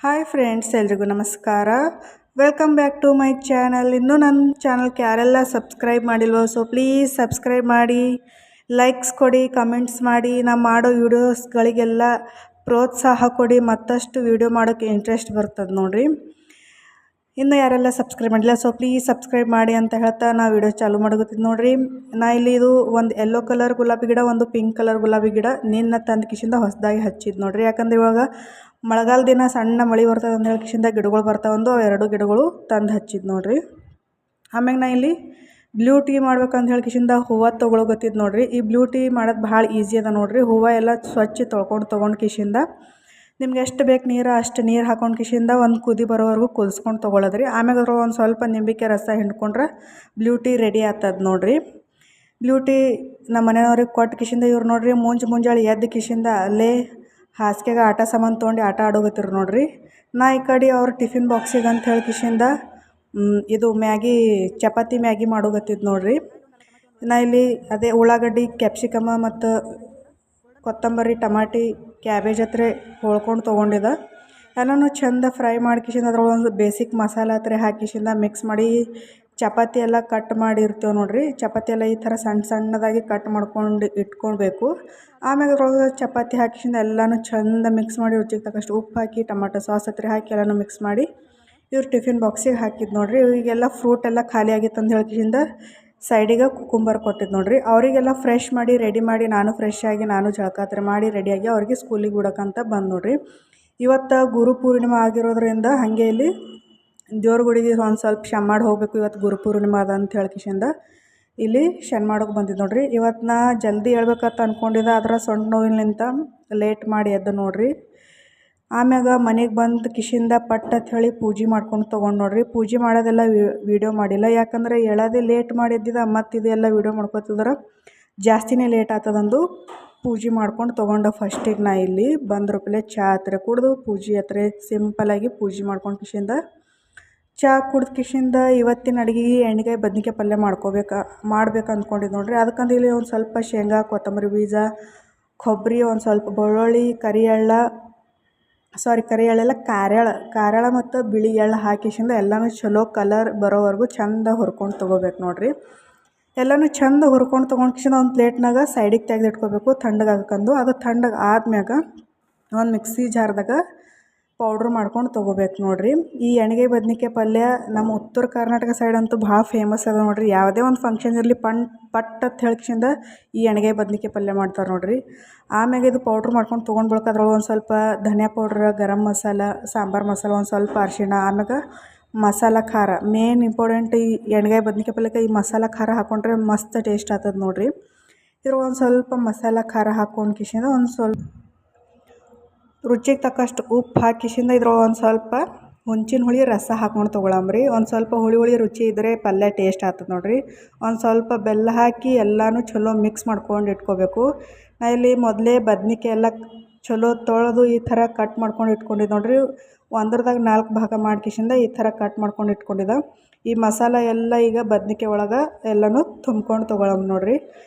Hi friends, ಎಲ್ರಿಗೂ ನಮಸ್ಕಾರ. Welcome back to my channel. ಇನ್ನೂ ನನ್ನ ಚಾನಲ್ಗೆ ಯಾರೆಲ್ಲ ಸಬ್ಸ್ಕ್ರೈಬ್ ಮಾಡಿಲ್ವೋ ಪ್ಲೀಸ್ ಸಬ್ಸ್ಕ್ರೈಬ್ ಮಾಡಿ, ಲೈಕ್ಸ್ ಕೊಡಿ, ಕಮೆಂಟ್ಸ್ ಮಾಡಿ. ನಾನು ಮಾಡೋ ವೀಡಿಯೋಸ್ಗಳಿಗೆಲ್ಲ ಪ್ರೋತ್ಸಾಹ ಕೊಡಿ, ಮತ್ತಷ್ಟು ವೀಡಿಯೋ ಮಾಡೋಕ್ಕೆ ಇಂಟ್ರೆಸ್ಟ್ ಬರ್ತದೆ ನೋಡಿರಿ. ಇನ್ನೂ ಯಾರೆಲ್ಲ ಸಬ್ಸ್ಕ್ರೈಬ್ ಮಾಡಿಲ್ಲ ಪ್ಲೀಸ್ ಸಬ್ಸ್ಕ್ರೈಬ್ ಮಾಡಿ ಅಂತ ಹೇಳ್ತಾ ನಾವು ವೀಡಿಯೋ ಚಾಲೂ ಮಾಡೋಗತ್ತಿದ್ದು ನೋಡಿರಿ. ನಾ ಇಲ್ಲಿ ಇದು ಒಂದು ಯೆಲ್ಲೋ ಕಲರ್ ಗುಲಾಬಿ ಗಿಡ, ಒಂದು ಪಿಂಕ್ ಕಲರ್ ಗುಲಾಬಿ ಗಿಡ ನಿನ್ನ ತಂದು ಕಿಶಿಂದ ಹೊಸದಾಗಿ ಹಚ್ಚಿದ್ದು ನೋಡಿರಿ. ಯಾಕಂದ್ರೆ ಇವಾಗ ಮಳೆಗಾಲ ದಿನ ಸಣ್ಣ ಮಳೆ ಬರ್ತದೆ ಅಂತ ಹೇಳಿ ಕಿಶಿಂದ ಗಿಡಗಳು ಬರ್ತಾವಂದು ಎರಡು ಗಿಡಗಳು ತಂದು ಹಚ್ಚಿದ್ದು ನೋಡಿರಿ. ಆಮ್ಯಾಗ ನಾ ಇಲ್ಲಿ ಬ್ಲೂ ಟೀ ಮಾಡ್ಬೇಕಂತ ಹೇಳಿ ಕಿಶಿಂದ ಹೂವು ತೊಗೊಳಗತ್ತಿದ್ದು ನೋಡಿರಿ. ಈ ಬ್ಲೂ ಟೀ ಮಾಡೋದು ಭಾಳ ಈಸಿ ಅದ ನೋಡಿರಿ. ಹೂವು ಎಲ್ಲ ಸ್ವಚ್ಛ ತೊಗೊಂಡು ಕಿಶಿಂದ ನಿಮ್ಗೆ ಎಷ್ಟು ಬೇಕು ನೀರು ಅಷ್ಟು ನೀರು ಹಾಕೊಂಡು ಕಿಶಿಂದ ಒಂದು ಕುದಿ ಬರೋವರೆಗೂ ಕುದಿಸ್ಕೊಂಡು ತೊಗೊಳದ್ರಿ. ಆಮ್ಯಾಗ ಅದ್ರ ಒಂದು ಸ್ವಲ್ಪ ನಿಂಬಿಕೆ ರಸ ಹಿಂಡ್ಕೊಂಡ್ರೆ ಬ್ಲೂ ಟೀ ರೆಡಿ ಆಗ್ತದೆ ನೋಡಿರಿ. ಬ್ಲೂ ಟೀ ನಮ್ಮ ಮನೆಯವ್ರಿಗೆ ಕೊಟ್ಟು ಕಿಶಿಂದ ಇವ್ರು ನೋಡಿರಿ ಮುಂಜಾನೆ ಎದ್ದು ಕಿಶಿಂದ ಅಲ್ಲೇ ಹಾಸಿಗೆಗೆ ಆಟ ಸಾಮಾನು ತೊಗೊಂಡು ಆಟ ಆಡೋಗತ್ತಿರು ನೋಡಿರಿ. ನಾ ಈ ಕಡೆ ಅವ್ರ ಟಿಫಿನ್ ಬಾಕ್ಸಿಗೆ ಅಂತ ಹೇಳಿ ಕಿಶಿಂದ ಇದು ಚಪಾತಿ ಮ್ಯಾಗಿ ಮಾಡೋಗತ್ತಿದ್ದು ನೋಡಿರಿ. ನಾ ಇಲ್ಲಿ ಅದೇ ಉಳ್ಳಾಗಡ್ಡಿ, ಕ್ಯಾಪ್ಸಿಕಮ ಮತ್ತು ಕೊತ್ತಂಬರಿ, ಟಮಾಟಿ, ಕ್ಯಾಬೇಜ್ ಹತ್ರ ಹೊಳ್ಕೊಂಡು ತೊಗೊಂಡಿದ್ದೆ. ಎಲ್ಲನೂ ಚೆಂದ ಫ್ರೈ ಮಾಡಿ ಕಿಶಿಂದ ಅದ್ರೊಳಗೆ ಒಂದು ಬೇಸಿಕ್ ಮಸಾಲೆ ಹತ್ರ ಹಾಕಿಶಿಂದ ಮಿಕ್ಸ್ ಮಾಡಿ ಚಪಾತಿ ಎಲ್ಲ ಕಟ್ ಮಾಡಿ ಇರ್ತೇವೆ ನೋಡಿರಿ. ಚಪಾತಿ ಎಲ್ಲ ಈ ಥರ ಸಣ್ಣ ಸಣ್ಣದಾಗಿ ಕಟ್ ಮಾಡ್ಕೊಂಡು ಇಟ್ಕೊಳ್ಬೇಕು. ಆಮ್ಯಾಗ ಅದ್ರೊಳಗೆ ಚಪಾತಿ ಹಾಕಿಶಿಂದ ಎಲ್ಲನೂ ಚೆಂದ ಮಿಕ್ಸ್ ಮಾಡಿ ರುಚಿಗೆ ತಕ್ಕಷ್ಟು ಉಪ್ಪು ಹಾಕಿ ಟೊಮಾಟೊ ಸಾಸ್ ಹತ್ರ ಹಾಕಿ ಎಲ್ಲನೂ ಮಿಕ್ಸ್ ಮಾಡಿ ಇವ್ರು ಟಿಫಿನ್ ಬಾಕ್ಸಿಗೆ ಹಾಕಿದ್ದು ನೋಡಿರಿ. ಇವರಿಗೆಲ್ಲ ಫ್ರೂಟ್ ಎಲ್ಲ ಖಾಲಿ ಆಗಿತ್ತು ಅಂತ ಹೇಳ್ಕಿಂದ ಸೈಡಿಗೆ ಕುಕುಂಬರ್ ಕೊಟ್ಟಿದ್ದು ನೋಡಿರಿ. ಅವರಿಗೆಲ್ಲ ಫ್ರೆಶ್ ಮಾಡಿ ರೆಡಿ ಮಾಡಿ ನಾನು ಫ್ರೆಶ್ ಆಗಿ ನಾನು ಜಳಕ ಹತ್ರ ಮಾಡಿ ರೆಡಿಯಾಗಿ ಅವ್ರಿಗೆ ಸ್ಕೂಲಿಗೆ ಬಿಡೋಕ್ಕಂತ ಬಂದು ನೋಡಿರಿ. ಇವತ್ತು ಗುರು ಪೂರ್ಣಿಮೆ ಆಗಿರೋದ್ರಿಂದ ಹಾಗೆ ಇಲ್ಲಿ ದೇವ್ರ ಗುಡಿಗೆ ಒಂದು ಸ್ವಲ್ಪ ಶಮ್ಮಾಡಿ ಹೋಗಬೇಕು. ಇವತ್ತು ಗುರು ಪೂರ್ಣಿಮೆ ಅದ ಅಂತ ಹೇಳ್ಕಿಶಿಂದ ಇಲ್ಲಿ ಮಾಡೋಕೆ ಬಂದಿದ್ದು ನೋಡಿರಿ. ಇವತ್ತು ನಾ ಜಲ್ದಿ ಹೇಳ್ಬೇಕಂತ ಅಂದ್ಕೊಂಡಿದ್ದೆ, ಅದರ ಸೊಂಟ ನೋವಿನಿಂದ ಲೇಟ್ ಮಾಡಿ ಎದ್ದು ನೋಡಿರಿ. ಆಮ್ಯಾಗ ಮನೆಗೆ ಬಂದು ಕಿಶಿಂದ ಪಟ್ ಅಂತ ಹೇಳಿ ಪೂಜೆ ಮಾಡ್ಕೊಂಡು ತೊಗೊಂಡು ನೋಡಿರಿ. ಪೂಜೆ ಮಾಡೋದೆಲ್ಲ ವೀಡಿಯೋ ಮಾಡಿಲ್ಲ, ಯಾಕಂದರೆ ಹೇಳೋದೇ ಲೇಟ್ ಮಾಡಿದ್ದಿದ್ದ ಮತ್ತು ಇದೆಲ್ಲ ವೀಡಿಯೋ ಮಾಡ್ಕೊತಿದ್ರೆ ಜಾಸ್ತಿನೇ ಲೇಟ್ ಆಗ್ತದಂದು ಪೂಜೆ ಮಾಡ್ಕೊಂಡು ತೊಗೊಂಡು ಫಸ್ಟಿಗೆ ನಾ ಇಲ್ಲಿ ಬಂದ್ರೂಪಲೆ ಚಹಾ ಹತ್ರ ಕುಡಿದು ಪೂಜೆ ಹತ್ರ ಸಿಂಪಲಾಗಿ ಪೂಜೆ ಮಾಡ್ಕೊಂಡು ಕಿಶಿಂದ ಚಹಾ ಕುಡ್ದು ಕಿಶಿಂದ ಇವತ್ತಿನ ಅಡುಗೆಗೆ ಎಣ್ಗಾಯಿ ಬದ್ನಿಕಾಯಿ ಪಲ್ಯ ಮಾಡ್ಬೇಕು ಅಂದ್ಕೊಂಡಿದ್ದು ನೋಡಿರಿ. ಅದಕ್ಕಂದು ಇಲ್ಲಿ ಒಂದು ಸ್ವಲ್ಪ ಶೇಂಗಾ, ಕೊತ್ತಂಬರಿ ಬೀಜ, ಕೊಬ್ಬರಿ, ಒಂದು ಸ್ವಲ್ಪ ಬೆಳ್ಳುಳ್ಳಿ, ಕರಿ ಎಳ್ಳೆಲ್ಲ ಕಾರ್ಯಾಳ ಮತ್ತು ಬಿಳಿ ಎಳ್ಳು ಹಾಕಿಶಿಂದ ಎಲ್ಲನೂ ಚಲೋ ಕಲರ್ ಬರೋವರೆಗೂ ಚೆಂದ ಹುರ್ಕೊಂಡು ತೊಗೋಬೇಕು ನೋಡಿರಿ. ಎಲ್ಲನೂ ಚೆಂದ ಹುರ್ಕೊಂಡು ತೊಗೊಂಡ್ಕಿಶಿಂದ ಒಂದು ಪ್ಲೇಟ್ನಾಗ ಸೈಡಿಗೆ ತೆಗೆದಿಟ್ಕೋಬೇಕು ತಣ್ಣಗಾಗಕ್ಕಂದು. ಅದು ತಣ್ಣಗೆ ಆದ್ಮ್ಯಾಗ ಒಂದು ಮಿಕ್ಸಿ ಜಾರ್ದಾಗ ಪೌಡ್ರ್ ಮಾಡ್ಕೊಂಡು ತೊಗೋಬೇಕು ನೋಡಿರಿ. ಈ ಎಣ್ಗಾಯಿ ಬದ್ನಿಕಾಯಿ ಪಲ್ಯ ನಮ್ಮ ಉತ್ತರ ಕರ್ನಾಟಕ ಸೈಡ್ ಅಂತೂ ಭಾಳ ಫೇಮಸ್ ಅದ ನೋಡಿರಿ. ಯಾವುದೇ ಒಂದು ಫಂಕ್ಷನ್ ಇರಲಿ ಪಟ್ ಅಂತ ಹೇಳ್ಕಿಶಿಂದ ಈ ಎಣ್ಗಾಯಿ ಬದ್ನಿಕಾಯಿ ಪಲ್ಯ ಮಾಡ್ತಾರೆ ನೋಡಿರಿ. ಆಮ್ಯಾಗ ಇದು ಪೌಡ್ರ್ ಮಾಡ್ಕೊಂಡು ತೊಗೊಂಡ್ಬಳಕ ಅದ್ರೊಳಗೆ ಒಂದು ಸ್ವಲ್ಪ ಧನಿಯಾ ಪೌಡ್ರ್, ಗರಂ ಮಸಾಲ, ಸಾಂಬಾರು ಮಸಾಲ, ಒಂದು ಸ್ವಲ್ಪ ಅರಿಶಿಣ, ಆಮ್ಯಾಗ ಮಸಾಲ ಖಾರ. ಮೇನ್ ಇಂಪಾರ್ಟೆಂಟ್ ಈ ಎಣ್ಗಾಯಿ ಬದ್ನಿಕಾಯಿ ಪಲ್ಯಕ್ಕೆ ಈ ಮಸಾಲ ಖಾರ ಹಾಕ್ಕೊಂಡ್ರೆ ಮಸ್ತ್ ಟೇಸ್ಟ್ ಆಗ್ತದೆ ನೋಡಿರಿ. ಇದ್ರ ಒಂದು ಸ್ವಲ್ಪ ಮಸಾಲ ಖಾರ ಹಾಕ್ಕೊಂಡು ಕಿಶಿಂದ ಒಂದು ಸ್ವಲ್ಪ ರುಚಿಗೆ ತಕ್ಕಷ್ಟು ಉಪ್ಪು ಹಾಕಿಶಿಂದ ಇದ್ರೊಳಗೆ ಒಂದು ಸ್ವಲ್ಪ ಹುಂಚಿನ ಹುಳಿ ರಸ ಹಾಕ್ಕೊಂಡು ತೊಗೊಳಂಬ್ರಿ. ಒಂದು ಸ್ವಲ್ಪ ಹುಳಿ ರುಚಿ ಇದ್ದರೆ ಪಲ್ಯ ಟೇಸ್ಟ್ ಆಗ್ತದೆ ನೋಡಿರಿ. ಒಂದು ಸ್ವಲ್ಪ ಬೆಲ್ಲ ಹಾಕಿ ಎಲ್ಲನೂ ಚಲೋ ಮಿಕ್ಸ್ ಮಾಡ್ಕೊಂಡು ಇಟ್ಕೋಬೇಕು. ನಾ ಇಲ್ಲಿ ಮೊದಲೇ ಬದ್ನಿಕಾಯಿ ಎಲ್ಲ ಚಲೋ ತೊಳೆದು ಈ ಥರ ಕಟ್ ಮಾಡ್ಕೊಂಡು ಇಟ್ಕೊಂಡಿದ್ದು ನೋಡಿರಿ. ಒಂದ್ರದಾಗ 4 ಭಾಗ ಮಾಡ್ಕಿಶಿಂದ ಈ ಥರ ಕಟ್ ಮಾಡ್ಕೊಂಡು ಇಟ್ಕೊಂಡಿದ್ದೆ. ಈ ಮಸಾಲ ಎಲ್ಲ ಈಗ ಬದ್ನಿಕಾಯಿ ಒಳಗೆ ಎಲ್ಲನೂ ತುಂಬ್ಕೊಂಡು ತೊಗೊಳಮ್ ನೋಡಿರಿ.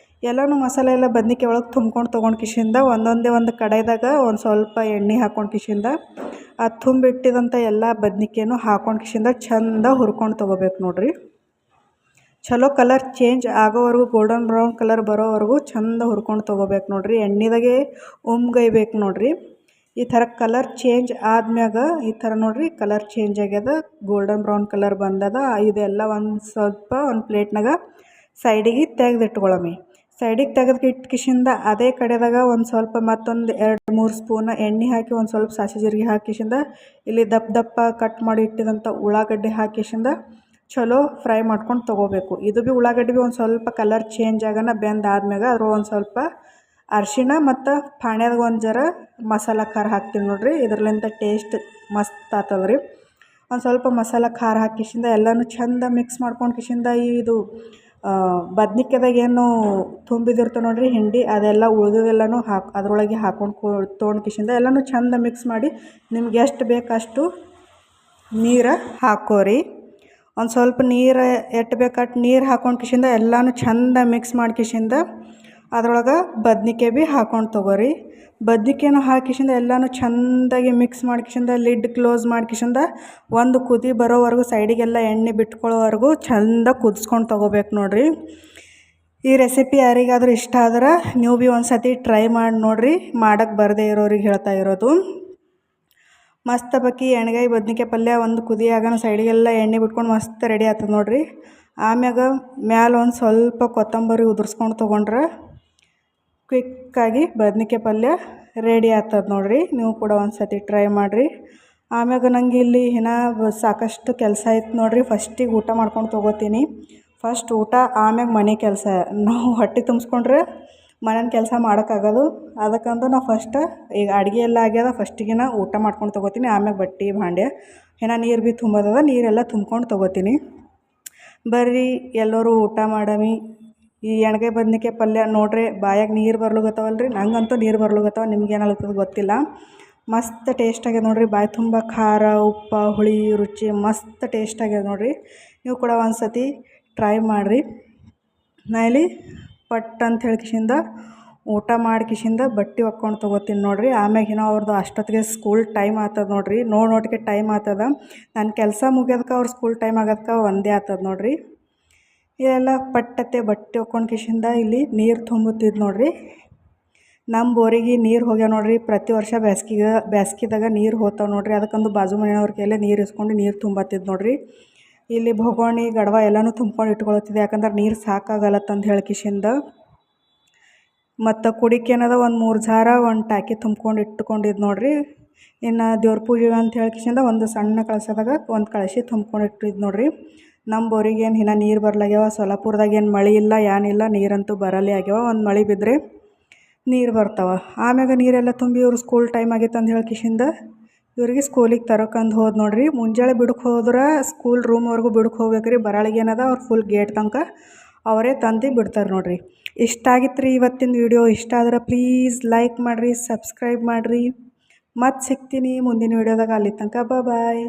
ಎಲ್ಲನೂ ಮಸಾಲೆ ಎಲ್ಲ ಬದ್ನಿಕಾಯಿ ಒಳಗೆ ತುಂಬ್ಕೊಂಡು ತೊಗೊಂಡು ಕಿಶಿಂದ ಒಂದೊಂದೇ ಒಂದು ಕಡೆದಾಗ ಒಂದು ಸ್ವಲ್ಪ ಎಣ್ಣೆ ಹಾಕ್ಕೊಂಡು ಕಿಶಿಂದ ಆ ತುಂಬಿಟ್ಟಿದಂಥ ಎಲ್ಲ ಬದ್ನಿಕಾಯಿನೂ ಹಾಕ್ಕೊಂಡು ಕಿಶಿಂದ ಚೆಂದ ಹುರ್ಕೊಂಡು ತೊಗೋಬೇಕು ನೋಡಿರಿ. ಚಲೋ ಕಲರ್ ಚೇಂಜ್ ಆಗೋವರೆಗೂ ಗೋಲ್ಡನ್ ಬ್ರೌನ್ ಕಲರ್ ಬರೋವರೆಗೂ ಚೆಂದ ಹುರ್ಕೊಂಡು ತೊಗೋಬೇಕು ನೋಡಿರಿ. ಎಣ್ಣೆದಾಗೆ ಉಮ್ಗೈಬೇಕು ನೋಡಿರಿ. ಈ ಥರ ಕಲರ್ ಚೇಂಜ್ ಆದ್ಮ್ಯಾಗ ಈ ಥರ ನೋಡಿರಿ ಕಲರ್ ಚೇಂಜ್ ಆಗ್ಯದ, ಗೋಲ್ಡನ್ ಬ್ರೌನ್ ಕಲರ್ ಬಂದದ. ಇದೆಲ್ಲ ಒಂದು ಪ್ಲೇಟ್ನಾಗ ಸೈಡಿಗೆ ತೆಗೆದಿಟ್ಕೊಳಮಿ. ಸೈಡಿಗೆ ತೆಗೆದಿಟ್ಕಿಶಿಂದ ಅದೇ ಕಡೆದಾಗ ಒಂದು ಸ್ವಲ್ಪ ಮತ್ತೊಂದು 2-3 ಸ್ಪೂನ್ ಎಣ್ಣೆ ಹಾಕಿ ಒಂದು ಸ್ವಲ್ಪ ಸಾಸಿವೆ ಜೀರಿಗೆ ಹಾಕಿಶಿಂದ ಇಲ್ಲಿ ದಪ್ಪ ಕಟ್ ಮಾಡಿ ಇಟ್ಟಿದಂಥ ಉಳ್ಳಾಗಡ್ಡೆ ಹಾಕಿಶಿಂದ ಚಲೋ ಫ್ರೈ ಮಾಡ್ಕೊಂಡು ತೊಗೋಬೇಕು. ಇದು ಭೀ ಉಳ್ಳಾಗಡ್ಡೆ ಭೀ ಒಂದು ಸ್ವಲ್ಪ ಕಲರ್ ಚೇಂಜ್ ಆಗೋಣ ಬೆಂದಾದ್ಮ್ಯಾಗ ಅದ್ರ ಒಂದು ಸ್ವಲ್ಪ ಅರಿಶಿಣ ಮತ್ತು ಪಾಣ್ಯದಾಗ ಒಂದು ಜರ ಮಸಾಲ ಖಾರ ಹಾಕ್ತೀವಿ ನೋಡಿರಿ. ಇದರ್ಲಿಂದ ಟೇಸ್ಟ್ ಮಸ್ತ್ ಆಗ್ತದೆ ರೀ. ಒಂದು ಸ್ವಲ್ಪ ಮಸಾಲ ಖಾರ ಹಾಕಿಶಿಂದ ಎಲ್ಲನೂ ಚೆಂದ ಮಿಕ್ಸ್ ಮಾಡ್ಕೊಂಡು ಕಿಶಿಂದ ಇದು ಬದ್ನಿಕಾಯ್ದಾಗ ಏನು ತುಂಬಿದಿರ್ತವೆ ನೋಡಿರಿ ಹಿಂಡಿ, ಅದೆಲ್ಲ ಉಳಿದೆಲ್ಲನೂ ಅದರೊಳಗೆ ಹಾಕ್ಕೊಂಡು ತೊಗೊಂಡು ಕಿಶಿಂದ ಎಲ್ಲನೂ ಚೆಂದ ಮಿಕ್ಸ್ ಮಾಡಿ ನಿಮ್ಗೆ ಎಷ್ಟು ಬೇಕಷ್ಟು ನೀರು ಹಾಕೋರಿ. ಒಂದು ಸ್ವಲ್ಪ ನೀರು ಎಷ್ಟು ಬೇಕಟ್ಟು ನೀರು ಹಾಕ್ಕೊಂಡು ಕಿಶಿಂದ ಎಲ್ಲನೂ ಚೆಂದ ಮಿಕ್ಸ್ ಮಾಡಿ ಕಿಶಿಂದ ಅದ್ರೊಳಗೆ ಬದ್ನಿಕಾಯಿ ಭೀ ಹಾಕ್ಕೊಂಡು ತೊಗೋರಿ. ಬದ್ನಿಕಾಯನ್ನು ಹಾಕಿಸಿಂದ ಎಲ್ಲನೂ ಚೆಂದಾಗಿ ಮಿಕ್ಸ್ ಮಾಡ್ಕಿಸಿಂದ ಲಿಡ್ ಕ್ಲೋಸ್ ಮಾಡ್ಕಿಸಿಂದ ಒಂದು ಕುದಿ ಬರೋವರೆಗೂ ಸೈಡಿಗೆಲ್ಲ ಎಣ್ಣೆ ಬಿಟ್ಕೊಳ್ಳೋವರೆಗೂ ಚೆಂದ ಕುದಿಸ್ಕೊಂಡು ತೊಗೋಬೇಕು ನೋಡಿರಿ. ಈ ರೆಸಿಪಿ ಯಾರಿಗಾದರೂ ಇಷ್ಟ ಆದ್ರೆ ನೀವು ಭೀ ಒಂದು ಸತಿ ಟ್ರೈ ಮಾಡಿ ನೋಡಿರಿ. ಮಾಡೋಕ್ಕೆ ಬರದೇ ಇರೋರಿಗೆ ಹೇಳ್ತಾ ಇರೋದು. ಮಸ್ತ್ ಬಕ್ಕಿ ಎಣ್ಗಾಯಿ ಬದ್ನಿಕಾಯಿ ಪಲ್ಯ ಒಂದು ಕುದಿ ಆಗೋಣ ಸೈಡಿಗೆಲ್ಲ ಎಣ್ಣೆ ಬಿಟ್ಕೊಂಡು ಮಸ್ತ್ ರೆಡಿ ಆಗ್ತದೆ ನೋಡಿರಿ. ಆಮ್ಯಾಗ ಮ್ಯಾಲೆ ಒಂದು ಸ್ವಲ್ಪ ಕೊತ್ತಂಬರಿ ಉದುರ್ಸ್ಕೊಂಡು ತೊಗೊಂಡ್ರೆ ಕ್ವಿಕ್ಕಾಗಿ ಬದ್ನಿಕಾಯಿ ಪಲ್ಯ ರೆಡಿ ಆಗ್ತದೆ ನೋಡಿರಿ. ನೀವು ಕೂಡ ಒಂದು ಸತಿ ಟ್ರೈ ಮಾಡಿರಿ. ಆಮ್ಯಾಗ ನಂಗೆ ಇಲ್ಲಿ ಇನ್ನೂ ಸಾಕಷ್ಟು ಕೆಲಸ ಐತೆ ನೋಡಿರಿ. ಫಸ್ಟಿಗೆ ಊಟ ಮಾಡ್ಕೊಂಡು ತೊಗೋತೀನಿ. ಫಸ್ಟ್ ಊಟ ಆಮ್ಯಾಗ ಮನೆ ಕೆಲಸ. ನಾವು ಹೊಟ್ಟೆ ತುಂಬಿಸ್ಕೊಂಡ್ರೆ ಮನೇನ ಕೆಲಸ ಮಾಡೋಕ್ಕಾಗೋದು. ಅದಕ್ಕಂದು ನಾವು ಫಸ್ಟ್ ಈಗ ಅಡುಗೆ ಎಲ್ಲ ಆಗ್ಯದ ಫಸ್ಟಿಗೆ ಊಟ ಮಾಡ್ಕೊಂಡು ತೊಗೋತೀನಿ. ಆಮ್ಯಾಗ ಬಟ್ಟೆ ಭಾಂಡೆ ಇನ್ನೂ ನೀರು ಭೀ ತುಂಬೋದದ, ನೀರೆಲ್ಲ ತುಂಬ್ಕೊಂಡು ತೊಗೋತೀನಿ. ಬರ್ರಿ ಎಲ್ಲರೂ ಊಟ ಮಾಡಮಿ. ಈ ಎಣ್ಗಾಯಿ ಬದ್ನಿಕಾಯಿ ಪಲ್ಯ ನೋಡ್ರಿ ಬಾಯಾಗ ನೀರು ಬರ್ಲಿಕತ್ತಾವಲ್ರಿ. ನಂಗಂತೂ ನೀರು ಬರ್ಲಿಕತ್ತಾವ. ನಿಮ್ಗೆ ಏನಾಗ್ತದೆ ಗೊತ್ತಿಲ್ಲ. ಮಸ್ತ್ ಟೇಸ್ಟ್ ಆಗ್ಯದ ನೋಡಿರಿ. ಬಾಯಿ ತುಂಬ ಖಾರ ಉಪ್ಪು ಹುಳಿ ರುಚಿ ಮಸ್ತ್ ಟೇಸ್ಟ್ ಆಗ್ಯದ ನೋಡಿರಿ. ನೀವು ಕೂಡ ಒಂದು ಸತಿ ಟ್ರೈ ಮಾಡಿರಿ. ನಾ ಇಲ್ಲಿ ಪಟ್ ಅಂತ ಹೇಳ್ಕಿಸಿಂದ ಊಟ ಮಾಡ್ಕಿಸಿಂದ ಬಟ್ಟೆ ಒಕ್ಕೊಂಡು ತೊಗೋತೀನಿ ನೋಡಿರಿ. ಆಮ್ಯಾಗಿನ ಅವ್ರದ್ದು ಅಷ್ಟೊತ್ತಿಗೆ ಸ್ಕೂಲ್ ಟೈಮ್ ಆಗ್ತದೆ ನೋಡಿರಿ. ನೋಟಿಗೆ ಟೈಮ್ ಆಗ್ತದೆ. ನನ್ನ ಕೆಲಸ ಮುಗಿಯೋದಕ್ಕೆ ಅವ್ರ ಸ್ಕೂಲ್ ಟೈಮ್ ಆಗೋದಕ್ಕೆ ಒಂದೇ ಆಗ್ತದೆ ನೋಡಿರಿ. ಇವೆಲ್ಲ ಪಟ್ಟತ್ತೆ ಬಟ್ಟೆ ಒಕ್ಕೊಂಡು ಕಿಸಿಂದ ಇಲ್ಲಿ ನೀರು ತುಂಬುತ್ತಿದ್ದು ನೋಡಿರಿ. ನಮ್ಮ ಬೋರಿಗೆ ನೀರು ಹೋಗ್ಯಾವ ನೋಡಿರಿ. ಪ್ರತಿ ವರ್ಷ ಬೇಸ್ಗಿದಾಗ ನೀರು ಹೋಗ್ತಾವೆ ನೋಡಿರಿ. ಅದಕ್ಕೊಂದು ಬಾಜು ಮನೆಯವ್ರ ಕೈಯಲ್ಲೇ ನೀರು ಇಸ್ಕೊಂಡು ನೀರು ತುಂಬತ್ತಿದ್ದು ನೋಡಿರಿ. ಇಲ್ಲಿ ಭಗೋಣಿ ಗಡವ ಎಲ್ಲನೂ ತುಂಬ್ಕೊಂಡು ಇಟ್ಕೊಳತ್ತಿದ್ದೆ. ಯಾಕಂದ್ರೆ ನೀರು ಸಾಕಾಗಲ್ಲತ್ತಂದು ಹೇಳ್ಕಿಸಿಂದ. ಮತ್ತು ಕುಡಿಕೇನದ ಒಂದು 3 ಜಾರ ಒಂದು ಟಾಕಿ ತುಂಬ್ಕೊಂಡು ಇಟ್ಕೊಂಡಿದ್ದು ನೋಡಿರಿ. ಇನ್ನು ದೇವ್ರ ಪೂಜೆಗೆ ಅಂತ ಹೇಳ್ಕಿಸಿಂದ ಒಂದು ಸಣ್ಣ ಕಳಸದಾಗ ಒಂದು ಕಳಶಿ ತುಂಬ್ಕೊಂಡು ಇಟ್ಟಿದ್ದು ನೋಡಿರಿ. ನಮ್ಮ ಬೋರಿಗೇನು ಇನ್ನೂ ನೀರು ಬರ್ಲಾಗ್ಯಾವ. ಸೊಲ್ಲಾಪುರದಾಗ ಏನು ಮಳೆ ಇಲ್ಲ ಏನಿಲ್ಲ, ನೀರಂತೂ ಬರಲೇ ಆಗ್ಯಾವ. ಒಂದು ಮಳೆ ಬಿದ್ದರೆ ನೀರು ಬರ್ತಾವೆ. ಆಮ್ಯಾಗ ನೀರೆಲ್ಲ ತುಂಬಿ ಇವ್ರು ಸ್ಕೂಲ್ ಟೈಮ್ ಆಗೈತೆ ಅಂತ ಹೇಳ್ಕಿಸಿಂದ ಇವ್ರಿಗೆ ಸ್ಕೂಲಿಗೆ ತರೋಕಂದು ಹೋದ್ ನೋಡಿರಿ. ಮುಂಜಾನೆ ಬಿಡಕ್ಕೆ ಹೋದ್ರೆ ಸ್ಕೂಲ್ ರೂಮ್ವರೆಗೂ ಬಿಡಕ್ಕೆ ಹೋಗ್ಬೇಕು ರೀ. ಬರಳಿಗೆ ಏನದ ಅವ್ರು ಫುಲ್ ಗೇಟ್ ತನಕ ಅವರೇ ತಂದು ಬಿಡ್ತಾರೆ ನೋಡಿರಿ. ಇಷ್ಟ ಆಗಿತ್ತು ರೀ ಇವತ್ತಿನ ವಿಡಿಯೋ. ಇಷ್ಟ ಆದ್ರೆ ಪ್ಲೀಸ್ ಲೈಕ್ ಮಾಡಿರಿ, ಸಬ್ಸ್ಕ್ರೈಬ್ ಮಾಡಿರಿ. ಮತ್ತೆ ಸಿಗ್ತೀನಿ ಮುಂದಿನ ವಿಡಿಯೋದಾಗ. ಅಲ್ಲಿ ತನಕ ಬಾಯ್.